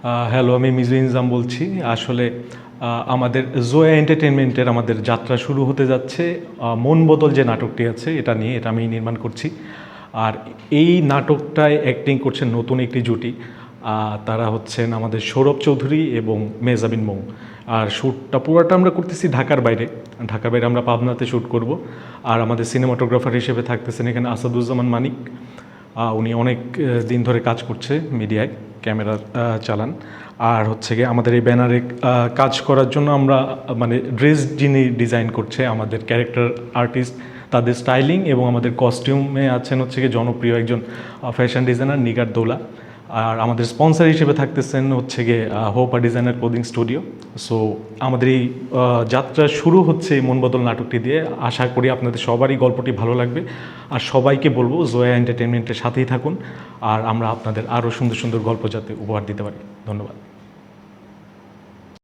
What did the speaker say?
Hello, আমি মিজু ইনজাম বলছি। আসলে আমাদের জোয়া এন্টারটেনমেন্টের আমাদের যাত্রা শুরু হতে যাচ্ছে মন বদল যে নাটকটি আছে এটা নিয়ে। এটা আমি নির্মাণ করছি। আর এই নাটকটায় অ্যাক্টিং করছেন নতুন একটি জুটি। তারা হচ্ছেন আমাদের সৌরভ চৌধুরী এবং মেহজাবিন মৌ। আর শ্যুটটা পুরোটা আমরা করতেছি ঢাকার বাইরে। ঢাকার বাইরে আমরা পাবনাতে শ্যুট করব। আর আমাদের সিনেমাটোগ্রাফার হিসেবে থাকতেছেন এখানে আসাদুজ্জামান মানিক। উনি অনেক দিন ধরে কাজ করছে মিডিয়ায়, ক্যামেরা চালান। আর হচ্ছে গিয়ে আমাদের এই ব্যানারে কাজ করার জন্য আমরা মানে ড্রেস যিনি ডিজাইন করছে আমাদের ক্যারেক্টার আর্টিস্ট, তাদের স্টাইলিং এবং আমাদের কস্টিউমে আছেন হচ্ছে গিয়ে জনপ্রিয় একজন ফ্যাশন ডিজাইনার নিগার দৌলা। আর আমাদের স্পন্সর হিসেবে থাকতেছেন হচ্ছে গিয়ে হোপা ডিজাইনার ক্লোদিং স্টুডিও। সো আমাদের এই যাত্রা শুরু হচ্ছে এই মনবদল নাটকটি দিয়ে। আশা করি আপনাদের সবারই গল্পটি ভালো লাগবে। আর সবাইকে বলবো জোয়া এন্টারটেনমেন্টের সাথেই থাকুন। আর আমরা আপনাদের আরও সুন্দর সুন্দর গল্প যাতে উপহার দিতে পারি। ধন্যবাদ।